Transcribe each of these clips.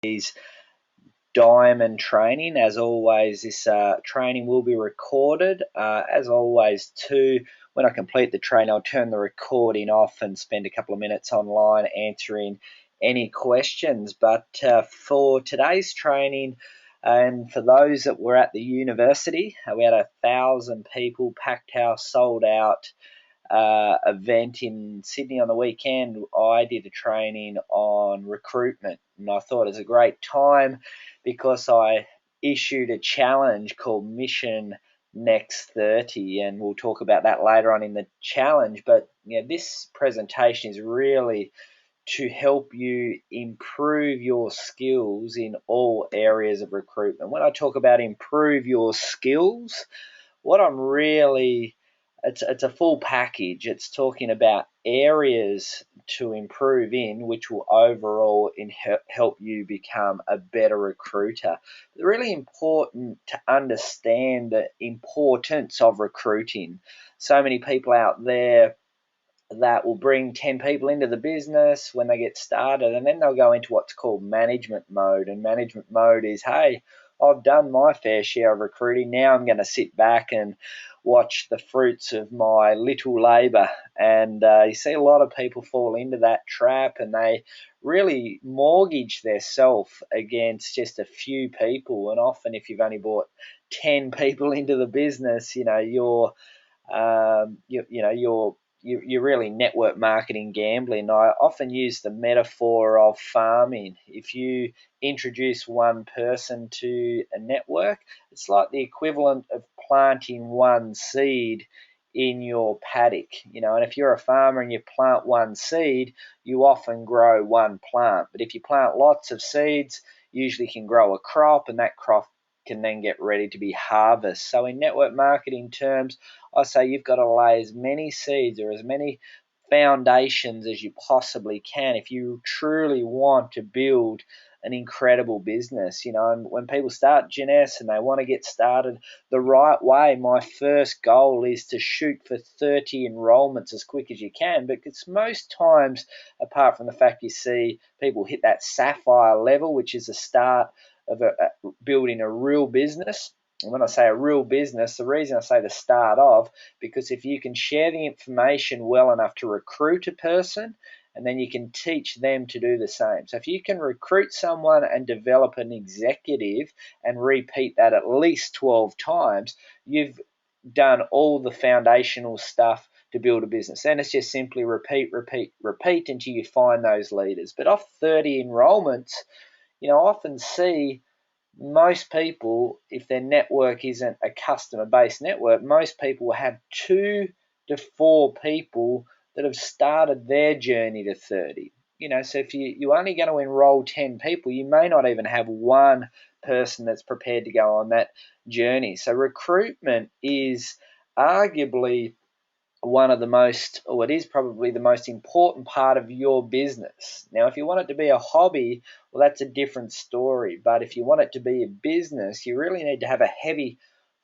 today's diamond training. As always, this training will be recorded. As always, too, when I complete the training, I'll turn the recording off and spend a couple of minutes online answering any questions. But for today's training, and for those that were at the university, we had 1,000 people, packed house, sold out event in Sydney on the weekend. I did a training on recruitment, and I thought it was a great time because I issued a challenge called Mission Next 30, and we'll talk about that later on in the challenge. But this presentation is really to help you improve your skills in all areas of recruitment. When I talk about improve your skills, what I'm really it's a full package. It's talking about areas to improve in, which will overall help you become a better recruiter. It's really important to understand the importance of recruiting. So many people out there that will bring 10 people into the business when they get started, and then they'll go into what's called management mode. And management mode is, hey, I've done my fair share of recruiting. Now I'm going to sit back and watch the fruits of my little labor. And you see a lot of people fall into that trap, and they really mortgage their self against just a few people. And often, if you've only brought 10 people into the business, you're really network marketing gambling. I often use the metaphor of farming. If you introduce one person to a network, it's like the equivalent of planting one seed in your paddock. And if you're a farmer and you plant one seed, you often grow one plant. But if you plant lots of seeds, you usually can grow a crop, and that crop can then get ready to be harvested. So in network marketing terms, I say you've got to lay as many seeds or as many foundations as you possibly can if you truly want to build an incredible business. And when people start Gines and they want to get started the right way, my first goal is to shoot for 30 enrollments as quick as you can, because most times, apart from the fact you see people hit that sapphire level, which is the start of building a real business. And when I say a real business, the reason I say the start of, because if you can share the information well enough to recruit a person, and then you can teach them to do the same. So if you can recruit someone and develop an executive and repeat that at least 12 times, you've done all the foundational stuff to build a business. Then it's just simply repeat until you find those leaders. But off 30 enrollments, I often see most people, if their network isn't a customer-based network, most people will have 2 to 4 people that have started their journey to 30. So if you're only going to enroll 10 people, you may not even have one person that's prepared to go on that journey. So recruitment is arguably one of the most, or it is probably the most important part of your business. Now, if you want it to be a hobby, well, that's a different story. But if you want it to be a business, you really need to have a heavy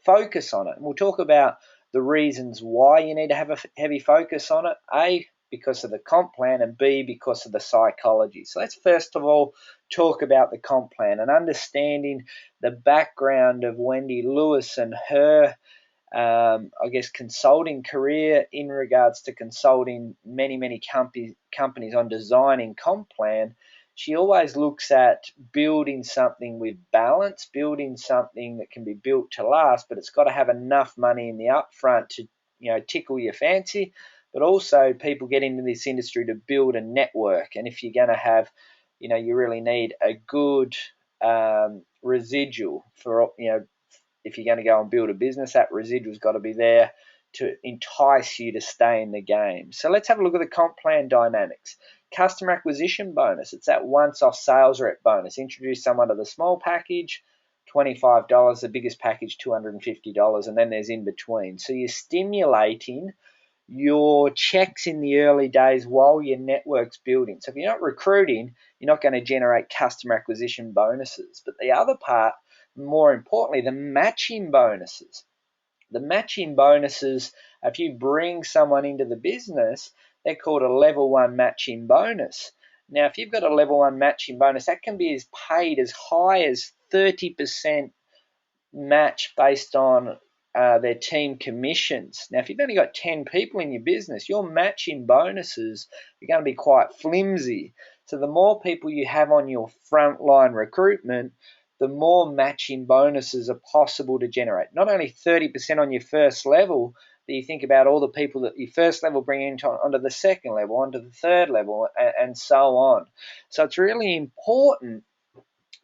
focus on it. And we'll talk about the reasons why you need to have a heavy focus on it. A, because of the comp plan, and B, because of the psychology. So let's first of all talk about the comp plan and understanding the background of Wendy Lewis and her consulting career in regards to consulting many companies on designing comp plan. She always looks at building something with balance, building something that can be built to last, but it's got to have enough money in the upfront to tickle your fancy, but also people get into this industry to build a network. And if you're going to have, you really need a good residual for, if you're going to go and build a business, that residual's got to be there to entice you to stay in the game. So let's have a look at the comp plan dynamics. Customer acquisition bonus. It's that once-off sales rep bonus. Introduce someone to the small package, $25. The biggest package, $250. And then there's in between. So you're stimulating your checks in the early days while your network's building. So if you're not recruiting, you're not going to generate customer acquisition bonuses. But the other part, more importantly, the matching bonuses. The matching bonuses, if you bring someone into the business, they're called a level 1 matching bonus. Now, if you've got a level 1 matching bonus, that can be paid as high as 30% match based on their team commissions. Now, if you've only got 10 people in your business, your matching bonuses are going to be quite flimsy. So the more people you have on your frontline recruitment, the more matching bonuses are possible to generate. Not only 30% on your first level, but you think about all the people that your first level bring into onto the second level, onto the third level, and so on. So it's really important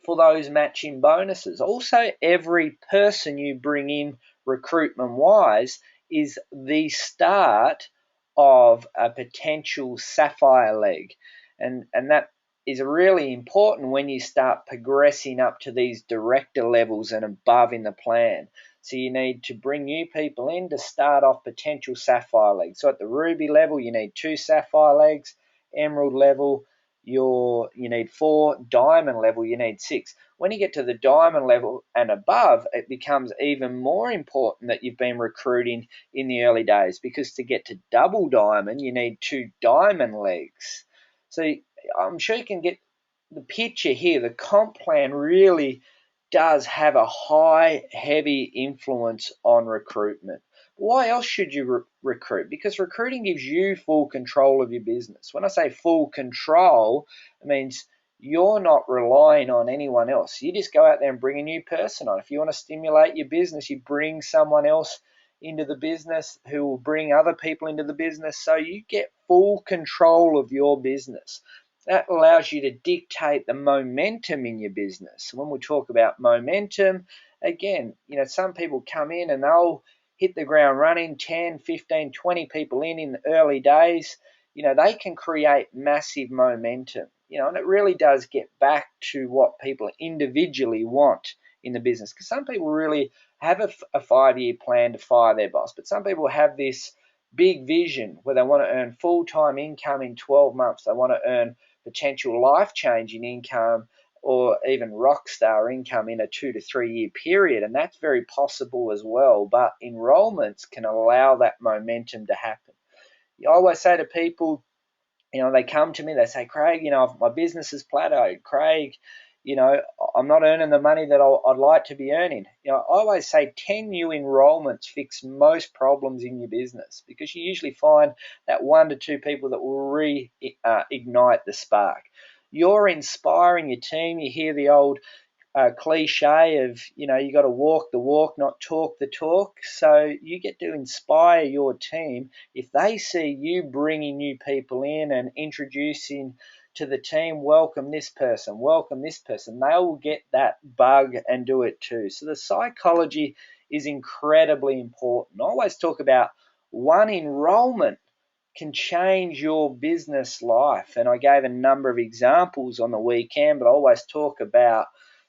for those matching bonuses. Also, every person you bring in recruitment wise is the start of a potential sapphire leg, and that is really important when you start progressing up to these director levels and above in the plan. So you need to bring new people in to start off potential sapphire legs. So at the ruby level, you need 2 sapphire legs. Emerald level, you need 4. Diamond level, you need 6. When you get to the diamond level and above, it becomes even more important that you've been recruiting in the early days, because to get to double diamond, you need 2 diamond legs. So I'm sure you can get the picture here. The comp plan really does have a high, heavy influence on recruitment. Why else should you recruit? Because recruiting gives you full control of your business. When I say full control, it means you're not relying on anyone else. You just go out there and bring a new person on. If you want to stimulate your business, you bring someone else into the business who will bring other people into the business, so you get full control of your business. That allows you to dictate the momentum in your business. When we talk about momentum, again, some people come in and they'll hit the ground running, 10, 15, 20 people in the early days. They can create massive momentum, and it really does get back to what people individually want in the business. Because some people really have a 5-year plan to fire their boss, but some people have this big vision where they want to earn full-time income in 12 months. They want to earn potential life-changing income or even rock star income in a 2 to 3 year period, and that's very possible as well. But enrollments can allow that momentum to happen. I always say to people, they come to me, they say, Craig, my business is plateaued. Craig, I'm not earning the money that I'd like to be earning. I always say 10 new enrollments fix most problems in your business, because you usually find that 1 to 2 people that will reignite the spark. You're inspiring your team. You hear the old cliche of, you got to walk the walk, not talk the talk. So you get to inspire your team. If they see you bringing new people in and introducing to the team, welcome this person, they will get that bug and do it too. So the psychology is incredibly important. I always talk about 1 enrollment can change your business life. And I gave a number of examples on the weekend, but I always talk about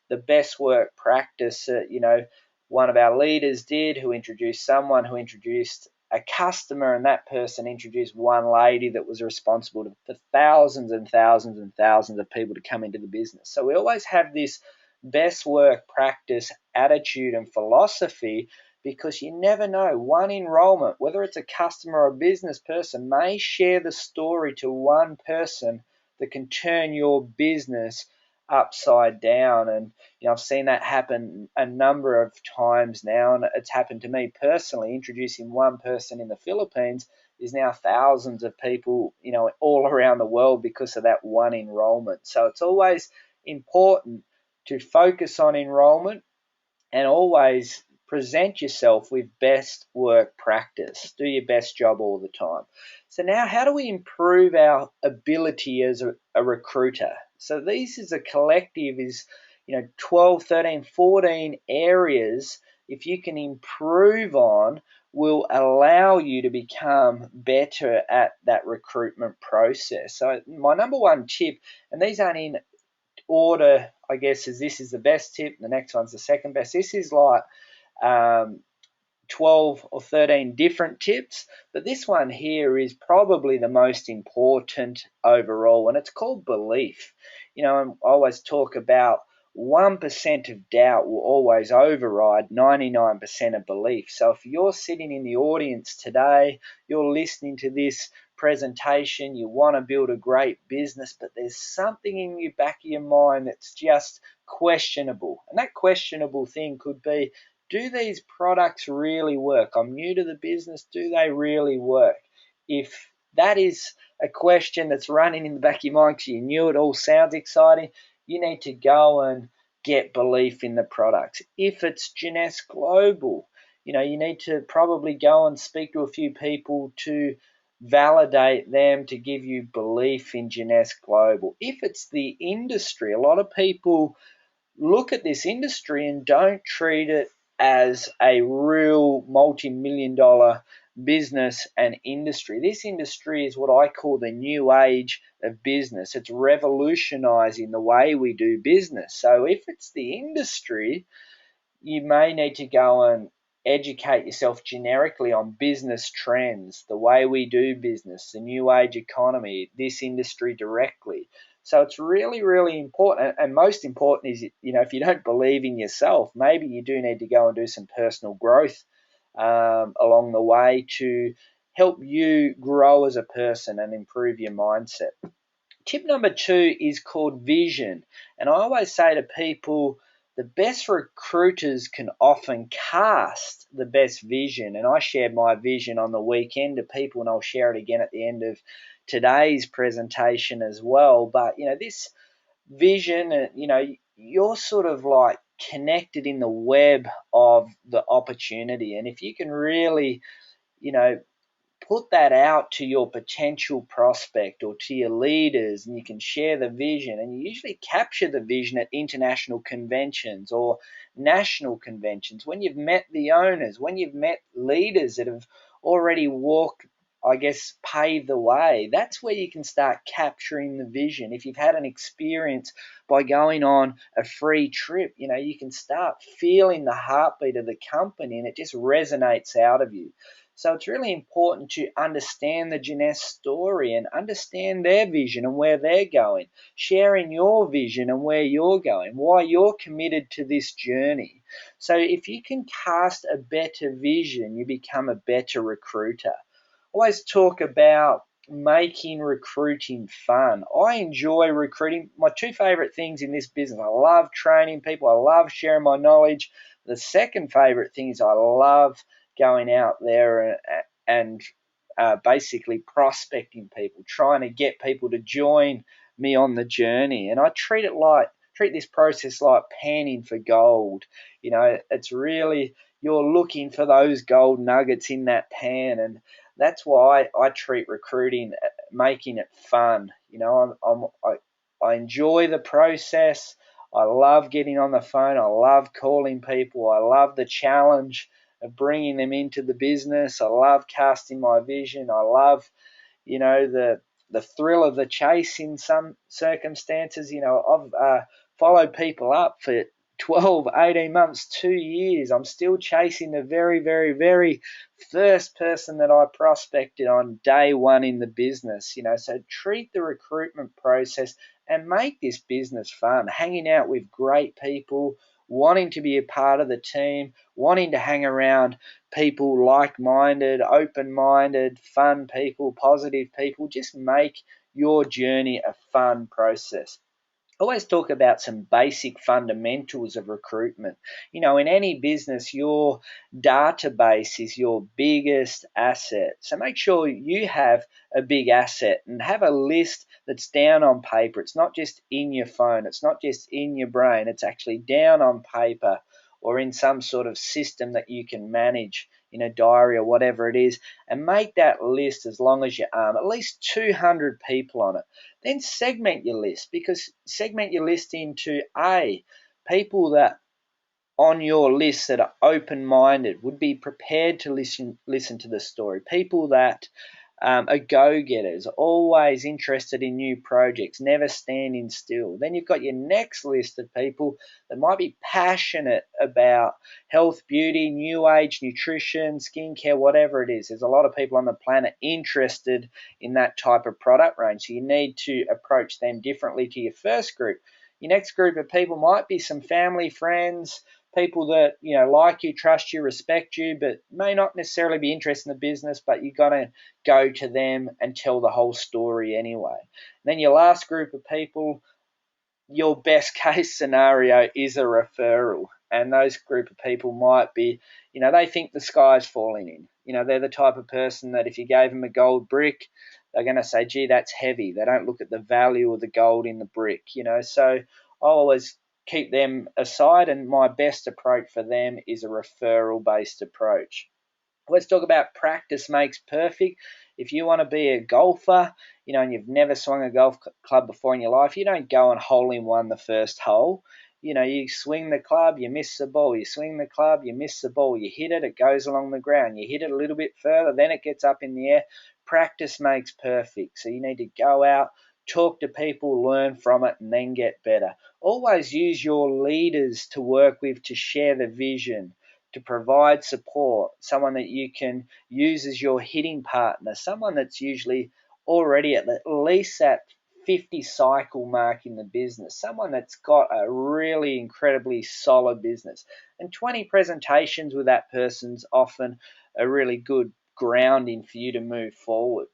the best work practice that, one of our leaders did, who introduced someone who introduced a customer, and that person introduced one lady that was responsible for thousands and thousands and thousands of people to come into the business. So we always have this best work practice attitude and philosophy, because you never know. 1 enrollment, whether it's a customer or a business person, may share the story to 1 person that can turn your business upside down. And I've seen that happen a number of times now, and it's happened to me personally. Introducing 1 person in the Philippines is now thousands of people, all around the world, because of that 1 enrollment. So it's always important to focus on enrollment and always present yourself with best work practice. Do your best job all the time. So now, how do we improve our ability as a recruiter? So these is a collective, is 12, 13, 14 areas, if you can improve on, will allow you to become better at that recruitment process. So my number 1 tip, and these aren't in order, I guess, is this is the best tip, the next one's the second best. This is like 12 or 13 different tips, but this one here is probably the most important overall, and it's called belief. I always talk about 1% of doubt will always override 99% of belief. So if you're sitting in the audience today, you're listening to this presentation, you want to build a great business, but there's something in your back of your mind that's just questionable. And that questionable thing could be, do these products really work? I'm new to the business. Do they really work? If that is a question that's running in the back of your mind because you knew it all sounds exciting, you need to go and get belief in the products. If it's Gines Global, you need to probably go and speak to a few people to validate them, to give you belief in Gines Global. If it's the industry, a lot of people look at this industry and don't treat it as a real multi-million dollar business and industry. This industry is what I call the new age of business. It's revolutionizing the way we do business. So if it's the industry, you may need to go and educate yourself generically on business trends, the way we do business, the new age economy, this industry directly. So it's really, really important. And most important is, if you don't believe in yourself, maybe you do need to go and do some personal growth along the way to help you grow as a person and improve your mindset. Tip number 2 is called vision. And I always say to people, the best recruiters can often cast the best vision. And I shared my vision on the weekend to people, and I'll share it again at the end of today's presentation as well. But, this vision, you're sort of like connected in the web of the opportunity. And if you can really, put that out to your potential prospect or to your leaders, and you can share the vision, and you usually capture the vision at international conventions or national conventions when you've met the owners, when you've met leaders that have already walked, paved the way. That's where you can start capturing the vision. If you've had an experience by going on a free trip, you can start feeling the heartbeat of the company, and it just resonates out of you. So it's really important to understand the Gines story and understand their vision and where they're going, sharing your vision and where you're going, why you're committed to this journey. So if you can cast a better vision, you become a better recruiter. Always talk about making recruiting fun. I enjoy recruiting. My 2 favorite things in this business, I love training people. I love sharing my knowledge. The second favorite thing is I love going out there and basically prospecting people, trying to get people to join me on the journey. And I treat this process like panning for gold. It's really, you're looking for those gold nuggets in that pan, and that's why I treat recruiting, making it fun. I enjoy the process. I love getting on the phone. I love calling people. I love the challenge of bringing them into the business. I love casting my vision. I love, the thrill of the chase in some circumstances. I've followed people up for 12, 18 months, 2 years. I'm still chasing the very, very, very first person that I prospected on day one in the business. So treat the recruitment process and make this business fun, hanging out with great people, wanting to be a part of the team, wanting to hang around people like-minded, open-minded, fun people, positive people. Just make your journey a fun process. Always talk about some basic fundamentals of recruitment. In any business, your database is your biggest asset. So make sure you have a big asset and have a list that's down on paper. It's not just in your phone. It's not just in your brain. It's actually down on paper or in some sort of system that you can manage in a diary or whatever it is, and make that list as long as your arm, at least 200 people on it. Then segment your list, because segment your list into people that on your list that are open-minded, would be prepared to listen to the story, people that are go-getters, always interested in new projects, never standing still. Then you've got your next list of people that might be passionate about health, beauty, new age, nutrition, skincare, whatever it is. There's a lot of people on the planet interested in that type of product range, so you need to approach them differently to your first group. Your next group of people might be some family, friends, people that, like you, trust you, respect you, but may not necessarily be interested in the business, but you're going to go to them and tell the whole story anyway. And then your last group of people, your best case scenario is a referral. And those group of people might be, they think the sky's falling in. They're the type of person that if you gave them a gold brick, they're going to say, gee, that's heavy. They don't look at the value of the gold in the brick, So I always keep them aside, and my best approach for them is a referral-based approach. Let's talk about practice makes perfect. If you want to be a golfer, and you've never swung a golf club before in your life, you don't go and hole in one the first hole. You swing the club, you miss the ball. You swing the club, you miss the ball. You hit it, it goes along the ground. You hit it a little bit further, then it gets up in the air. Practice makes perfect. So you need to go out, talk to people, learn from it, and then get better. Always use your leaders to work with to share the vision, to provide support, someone that you can use as your hitting partner, someone that's usually already at least that 50 cycle mark in the business, someone that's got a really incredibly solid business. And 20 presentations with that person's often a really good grounding for you to move forward.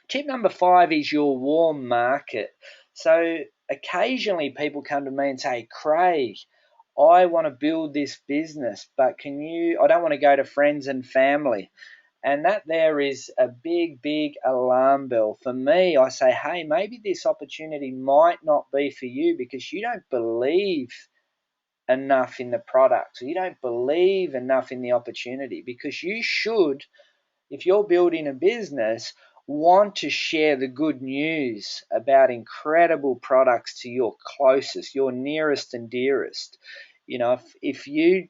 Tip number 5 is your warm market. So occasionally people come to me and say, Craig, I want to build this business, but I don't want to go to friends and family. And that there is a big, big alarm bell. For me, I say, hey, maybe this opportunity might not be for you because you don't believe enough in the product, or you don't believe enough in the opportunity, because you should, if you're building a business, want to share the good news about incredible products to your closest, your nearest and dearest. If you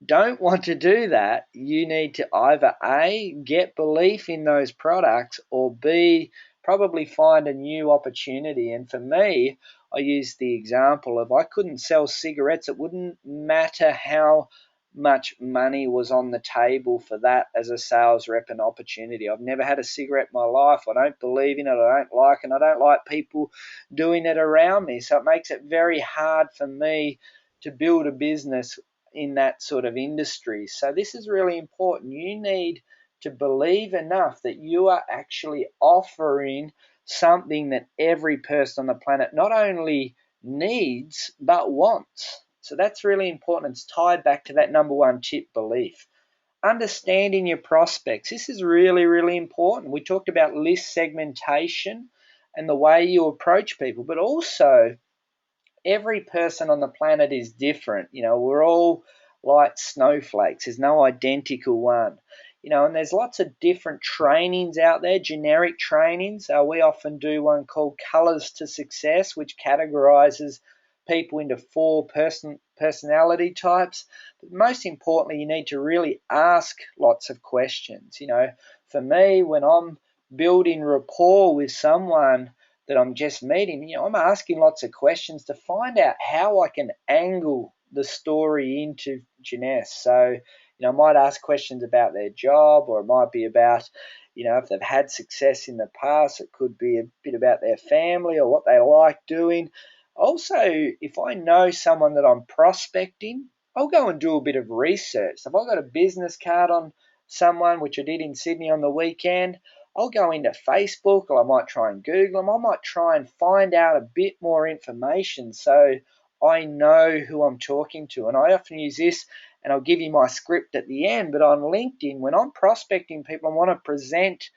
don't want to do that, you need to either A, get belief in those products, or B, probably find a new opportunity. And for me, I use the example of I couldn't sell cigarettes. It wouldn't matter how much money was on the table for that as a sales rep and opportunity. I've never had a cigarette in my life. I don't believe in it. I don't like it. I don't like people doing it around me. So it makes it very hard for me to build a business in that sort of industry. So this is really important. You need to believe enough that you are actually offering something that every person on the planet not only needs but wants. So that's really important. It's tied back to that number 1 tip, belief. Understanding your prospects. This is really, really important. We talked about list segmentation and the way you approach people, but also every person on the planet is different. We're all like snowflakes. There's no identical one. And there's lots of different trainings out there, generic trainings. We often do one called Colors to Success, which categorizes people into 4 personality types. But most importantly, you need to really ask lots of questions. For me, when I'm building rapport with someone that I'm just meeting, I'm asking lots of questions to find out how I can angle the story into Jeunesse. So, I might ask questions about their job, or it might be about, if they've had success in the past. It could be a bit about their family or what they like doing. Also, if I know someone that I'm prospecting, I'll go and do a bit of research. If I've got a business card on someone, which I did in Sydney on the weekend, I'll go into Facebook, or I might try and Google them. I might try and find out a bit more information so I know who I'm talking to. And I often use this, and I'll give you my script at the end, but on LinkedIn, when I'm prospecting people, I want to present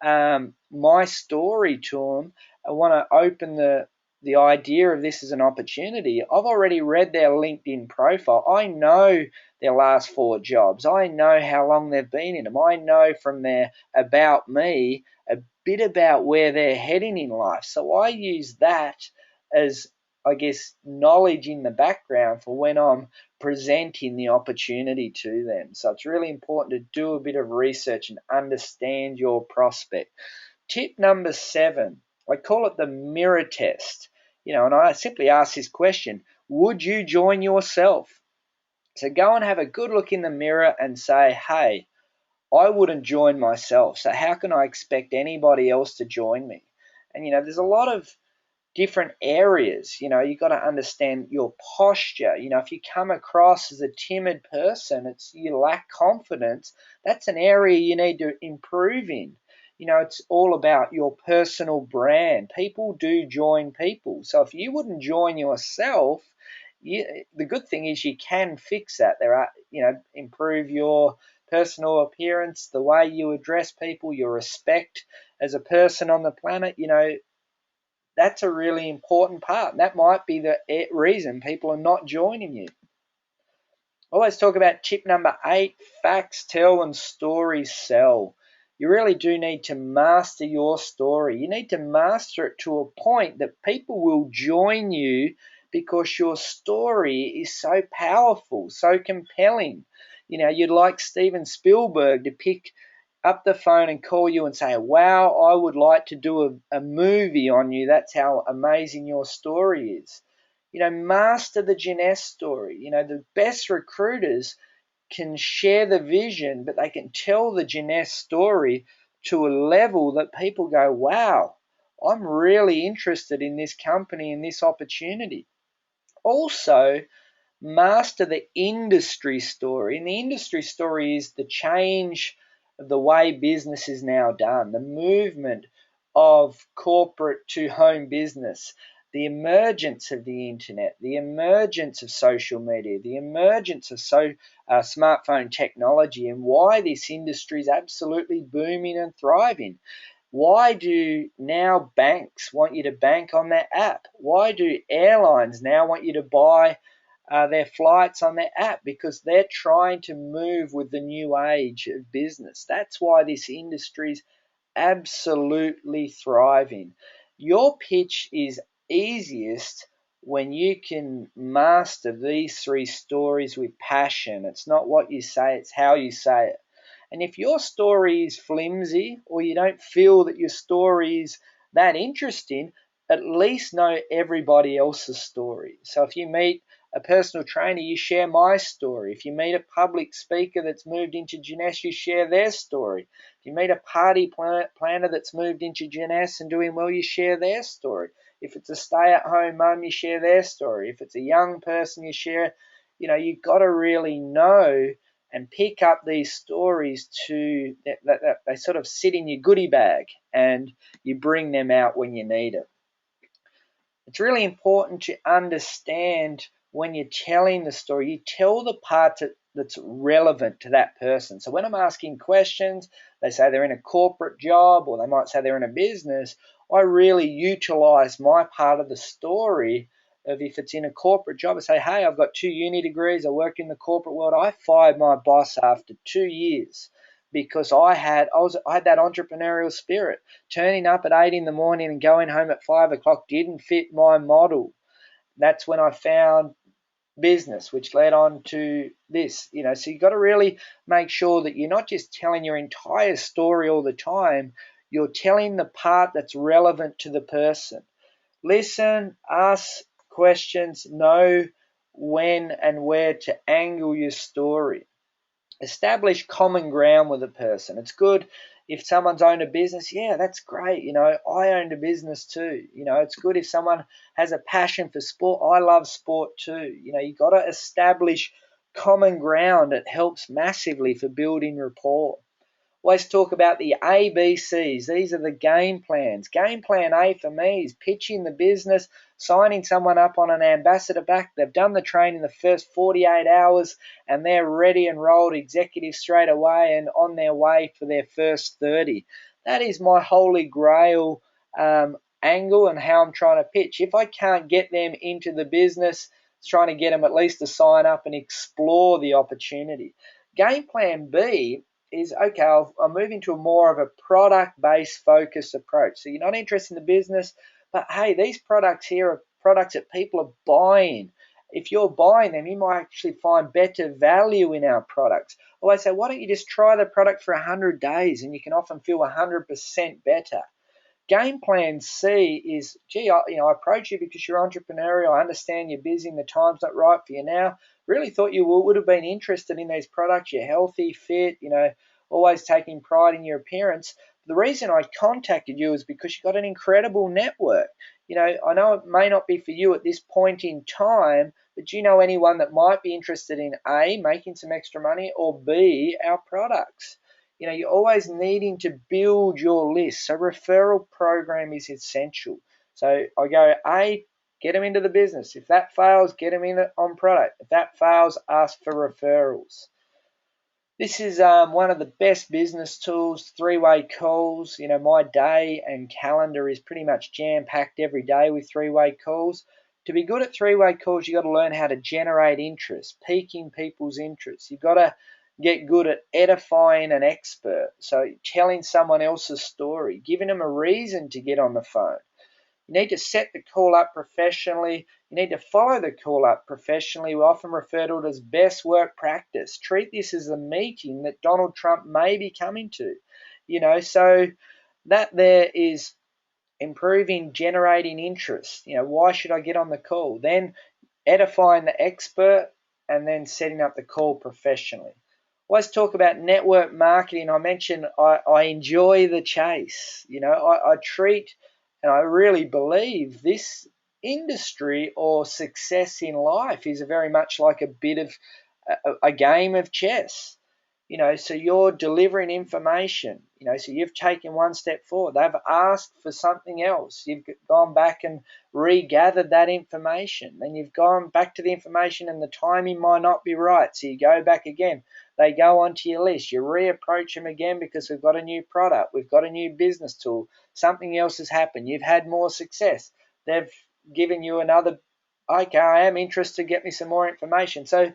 my story to them. I want to open the idea of this as an opportunity. I've already read their LinkedIn profile. I know their last 4 jobs. I know how long they've been in them. I know from their about me a bit about where they're heading in life. So I use that as, I guess, knowledge in the background for when I'm presenting the opportunity to them. So it's really important to do a bit of research and understand your prospect. Tip number 7, I call it the mirror test. And I simply ask this question: would you join yourself? So go and have a good look in the mirror and say, hey, I wouldn't join myself. So how can I expect anybody else to join me? And there's a lot of different areas. You got to understand your posture. If you come across as a timid person, you lack confidence, that's an area you need to improve in. It's all about your personal brand. People do join people. So if you wouldn't join yourself, the good thing is you can fix that. Improve your personal appearance, the way you address people, your respect as a person on the planet. That's a really important part. That might be the reason people are not joining you. Always talk about tip number 8, facts tell and stories sell. You really do need to master your story. You need to master it to a point that people will join you because your story is so powerful, so compelling. You'd like Steven Spielberg to pick up the phone and call you and say, wow, I would like to do a movie on you. That's how amazing your story is. Master the Jeunesse story. The best recruiters can share the vision, but they can tell the Jeunesse story to a level that people go, wow, I'm really interested in this company and this opportunity. Also, master the industry story. And the industry story is the change of the way business is now done, the movement of corporate to home business, the emergence of the internet, the emergence of social media, the emergence of smartphone technology, and why this industry is absolutely booming and thriving. Why do now banks want you to bank on their app? Why do airlines now want you to buy their flights on their app? Because they're trying to move with the new age of business. That's why this industry is absolutely thriving. Your pitch is easiest when you can master these 3 stories with passion. It's not what you say, it's how you say it. And if your story is flimsy, or you don't feel that your story is that interesting, at least know everybody else's story. So if you meet a personal trainer, you share my story. If you meet a public speaker that's moved into Jeunesse, you share their story. If you meet a party planner that's moved into Jeunesse and doing well, you share their story. If it's a stay-at-home mum, you share their story. If it's a young person, you share. You've got to really know and pick up these stories that they sort of sit in your goodie bag, and you bring them out when you need it. It's really important to understand when you're telling the story, you tell the part that's relevant to that person. So when I'm asking questions, they say they're in a corporate job, or they might say they're in a business, I really utilize my part of the story of, if it's in a corporate job, I say, hey, I've got 2 uni degrees, I work in the corporate world. I fired my boss after 2 years because I had that entrepreneurial spirit. Turning up at 8 in the morning and going home at 5 o'clock didn't fit my model. That's when I found business, which led on to this. So you've got to really make sure that you're not just telling your entire story all the time, you're telling the part that's relevant to the person. Listen, ask questions, know when and where to angle your story. Establish common ground with a person. It's good if someone's owned a business. Yeah, that's great. I owned a business too. It's good if someone has a passion for sport. I love sport too. You've got to establish common ground. It helps massively for building rapport. Always talk about the ABCs. These are the game plans. Game plan A for me is pitching the business, signing someone up on an ambassador back. They've done the training the first 48 hours, and they're ready and rolled executives straight away and on their way for their first 30. That is my holy grail angle and how I'm trying to pitch. If I can't get them into the business, it's trying to get them at least to sign up and explore the opportunity. Game plan B is, okay, I'm moving to a more of a product-based focused approach. So you're not interested in the business, but hey, these products here are products that people are buying. If you're buying them, you might actually find better value in our products. Or I say, why don't you just try the product for 100 days and you can often feel 100% better. Game plan C is, I approach you because you're entrepreneurial. I understand you're busy and the time's not right for you now. Really thought you would have been interested in these products. You're healthy, fit, always taking pride in your appearance. The reason I contacted you is because you've got an incredible network. I know it may not be for you at this point in time, but do you know anyone that might be interested in A, making some extra money, or B, our products? You're always needing to build your list. So referral program is essential. So I go, A, get them into the business. If that fails, get them in on product. If that fails, ask for referrals. This is one of the best business tools, three-way calls. My day and calendar is pretty much jam-packed every day with three-way calls. To be good at three-way calls, you've got to learn how to generate interest, piquing people's interest. You've got to get good at edifying an expert, so telling someone else's story, giving them a reason to get on the phone. You need to set the call up professionally. You need to follow the call up professionally. We often refer to it as best work practice. Treat this as a meeting that Donald Trump may be coming to. So that there is improving, generating interest. Why should I get on the call? Then edifying the expert, and then setting up the call professionally. Let's talk about network marketing. I mentioned I enjoy the chase. I treat and I really believe this industry or success in life is very much like a bit of a game of chess. So you're delivering information, so you've taken one step forward. They've asked for something else. You've gone back and regathered that information. Then you've gone back to the information and the timing might not be right. So you go back again. They go onto your list. You reapproach them again because we've got a new product. We've got a new business tool. Something else has happened. You've had more success. They've given you another, okay, I am interested, get me some more information. So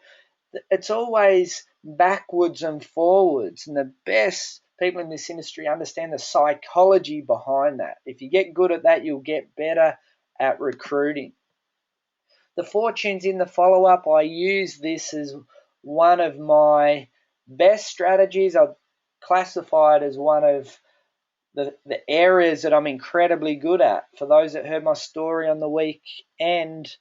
it's always backwards and forwards, and the best people in this industry understand the psychology behind that. If you get good at that, you'll get better at recruiting. The fortunes in the follow-up, I use this as one of my best strategies. I've classified as one of the areas that I'm incredibly good at. For those that heard my story on the weekend,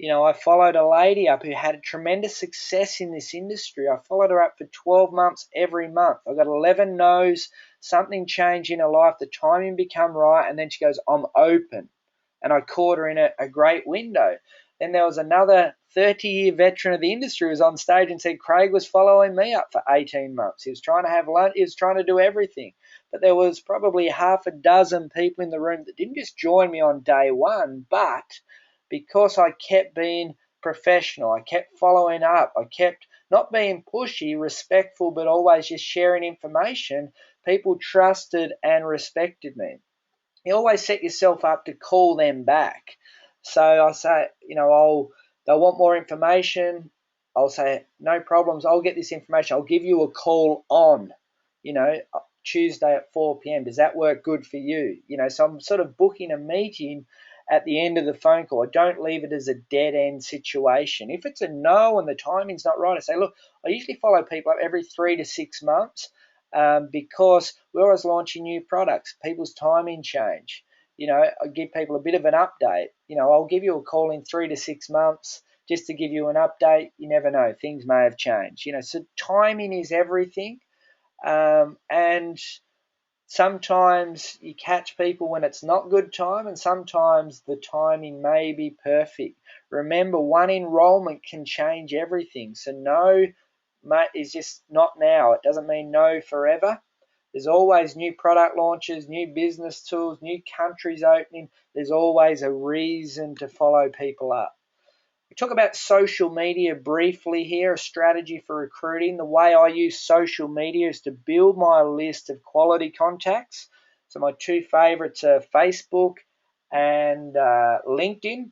I followed a lady up who had tremendous success in this industry. I followed her up for 12 months every month. I got 11 no's, something changed in her life, the timing became right, and then she goes, I'm open. And I caught her in a great window. Then there was another 30-year veteran of the industry who was on stage and said Craig was following me up for 18 months. He was trying to have lunch. He was trying to do everything. But there was probably half a dozen people in the room that didn't just join me on day one, but because I kept being professional, I kept following up, I kept not being pushy, respectful, but always just sharing information, people trusted and respected me. You always set yourself up to call them back. So I say, they'll want more information. I'll say, no problems. I'll get this information. I'll give you a call on, Tuesday at 4 p.m. Does that work good for you? So I'm sort of booking a meeting at the end of the phone call. I don't leave it as a dead end situation. If it's a no and the timing's not right, I say, look, I usually follow people up every 3 to 6 months because we're always launching new products. People's timing change. I give people a bit of an update. I'll give you a call in 3 to 6 months just to give you an update. You never know. Things may have changed. So timing is everything. And sometimes you catch people when it's not good time, and sometimes the timing may be perfect. Remember, one enrollment can change everything. So no is just not now. It doesn't mean no forever. There's always new product launches, new business tools, new countries opening. There's always a reason to follow people up. We talk about social media briefly here, a strategy for recruiting. The way I use social media is to build my list of quality contacts. So my two favorites are Facebook and LinkedIn.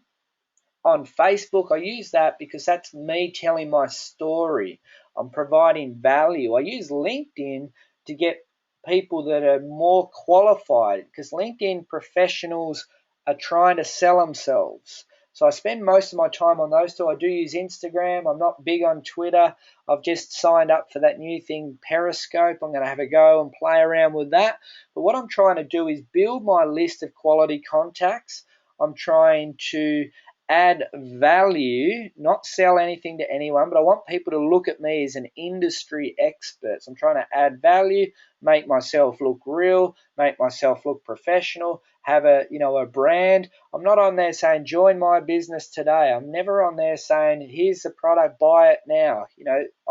On Facebook, I use that because that's me telling my story. I'm providing value. I use LinkedIn to get people that are more qualified because LinkedIn professionals are trying to sell themselves. So I spend most of my time on those two. I do use Instagram. I'm not big on Twitter. I've just signed up for that new thing, Periscope. I'm going to have a go and play around with that. But what I'm trying to do is build my list of quality contacts. I'm trying to add value, not sell anything to anyone, but I want people to look at me as an industry expert. So I'm trying to add value, make myself look real, make myself look professional, have a brand. I'm not on there saying join my business today. I'm never on there saying here's the product, buy it now.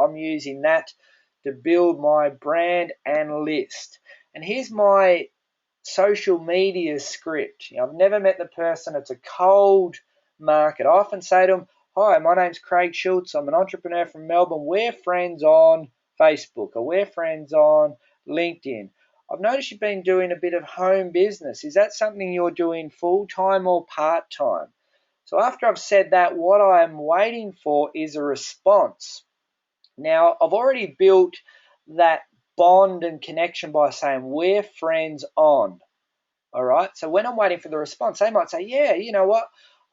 I'm using that to build my brand and list. And here's my social media script. I've never met the person. It's a cold market. I often say to them, hi, my name's Craig Schulz. I'm an entrepreneur from Melbourne. We're friends on Facebook, or we're friends on LinkedIn. I've noticed you've been doing a bit of home business. Is that something you're doing full-time or part-time? So after I've said that, what I'm waiting for is a response. Now, I've already built that bond and connection by saying we're friends on. All right. So when I'm waiting for the response, they might say, yeah, you know what?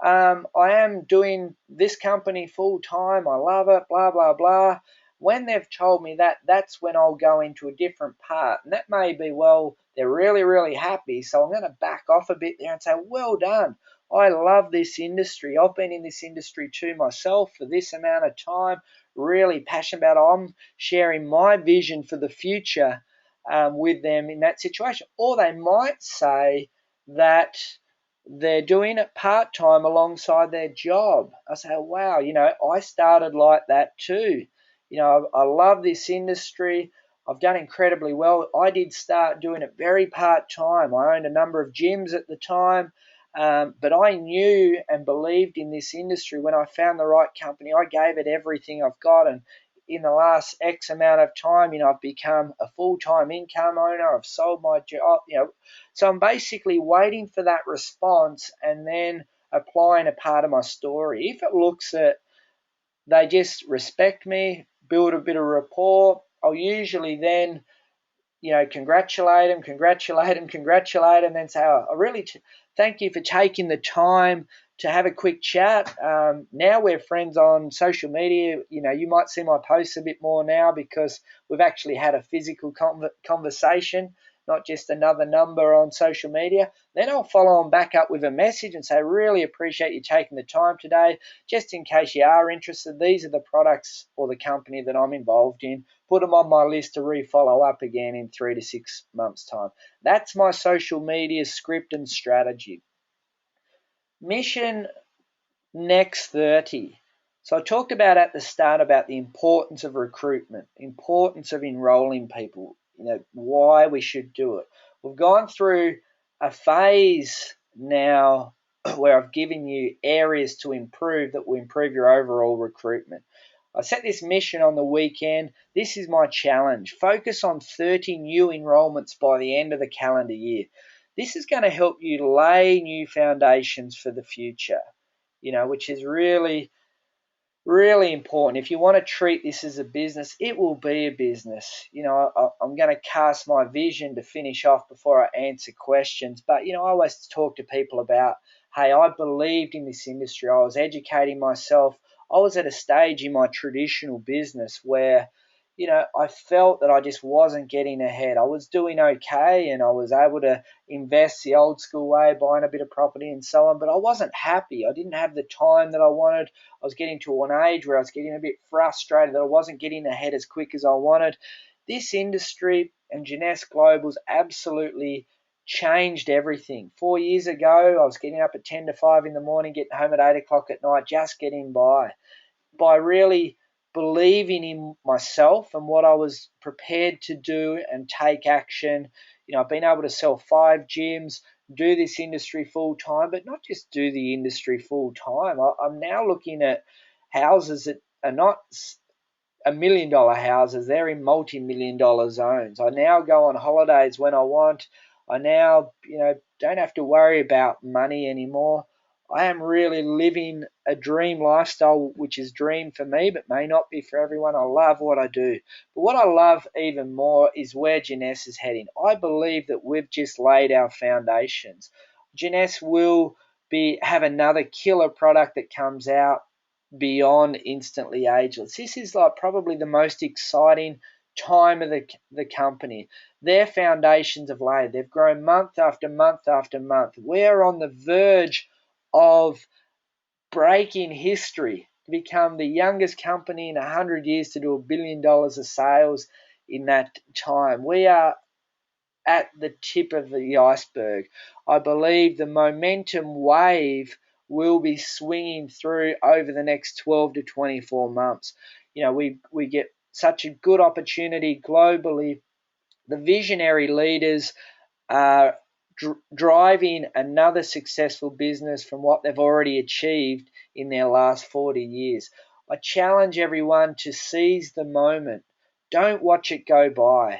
I am doing this company full time. I love it, blah, blah, blah. When they've told me that, that's when I'll go into a different part. And that may be, well, they're really, really happy. So I'm going to back off a bit there and say, well done. I love this industry. I've been in this industry too myself for this amount of time, really passionate about it. I'm sharing my vision for the future with them in that situation. Or they might say that they're doing it part-time alongside their job. I say, wow, I started like that too. I love this industry. I've done incredibly well. I did start doing it very part-time. I owned a number of gyms at the time, but I knew and believed in this industry. When I found the right company, I gave it everything I've got, and in the last X amount of time, I've become a full-time income owner. I've sold my job, So I'm basically waiting for that response and then applying a part of my story. If it looks at they just respect me, build a bit of rapport, I'll usually then congratulate them, and then say, oh, I really thank you for taking the time to have a quick chat. Now we're friends on social media. You might see my posts a bit more now because we've actually had a physical conversation, not just another number on social media. Then I'll follow on back up with a message and say, really appreciate you taking the time today. Just in case you are interested, these are the products or the company that I'm involved in. Put them on my list to refollow up again in 3 to 6 months' time. That's my social media script and strategy. Mission next 30. So I talked about at the start about the importance of recruitment, importance of enrolling people, why we should do it. We've gone through a phase now where I've given you areas to improve that will improve your overall recruitment. I set this mission on the weekend. This is my challenge. Focus on 30 new enrollments by the end of the calendar year. This is going to help you lay new foundations for the future, which is really, really important. If you want to treat this as a business, it will be a business. I'm going to cast my vision to finish off before I answer questions. But, I always talk to people about, hey, I believed in this industry. I was educating myself. I was at a stage in my traditional business where, I felt that I just wasn't getting ahead. I was doing okay and I was able to invest the old school way, buying a bit of property and so on, but I wasn't happy. I didn't have the time that I wanted. I was getting to an age where I was getting a bit frustrated that I wasn't getting ahead as quick as I wanted. This industry and Jeunesse Global's absolutely changed everything. 4 years ago, I was getting up at 10 to 5 in the morning, getting home at 8 o'clock at night, just getting by. By really believing in myself and what I was prepared to do and take action, I've been able to sell 5 gyms, do this industry full time, but not just do the industry full time. I'm now looking at houses that are not $1 million houses, they're in multi-million-dollar zones. I now go on holidays when I want. I now, don't have to worry about money anymore. I am really living a dream lifestyle, which is dream for me, but may not be for everyone. I love what I do. But what I love even more is where Jeunesse is heading. I believe that we've just laid our foundations. Jeunesse will have another killer product that comes out beyond Instantly Ageless. This is like probably the most exciting time of the company. Their foundations have laid. They've grown month after month after month. We're on the verge of breaking history to become the youngest company in 100 years to do $1 billion of sales in that time. We are at the tip of the iceberg. I believe the momentum wave will be swinging through over the next 12 to 24 months. We get such a good opportunity globally. The visionary leaders are driving another successful business from what they've already achieved in their last 40 years. I challenge everyone to seize the moment. Don't watch it go by.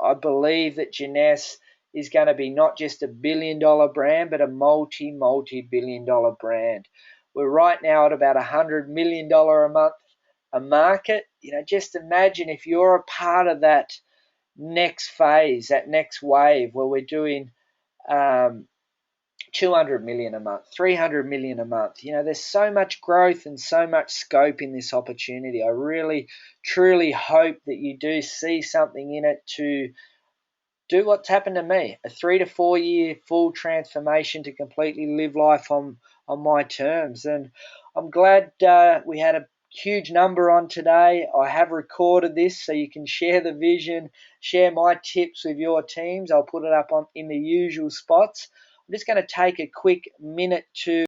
I believe that Jeunesse is going to be not just $1 billion brand, but a multi-billion dollar brand. We're right now at about $100 million a month a market. Just imagine if you're a part of that next phase, that next wave where we're doing 200 million a month, 300 million a month. There's so much growth and so much scope in this opportunity. I really, truly hope that you do see something in it to do what's happened to me, a 3 to 4 year full transformation to completely live life on my terms. And I'm glad we had a huge number on today. I have recorded this so you can share the vision, share my tips with your teams. I'll put it up in the usual spots. I'm just going to take a quick minute to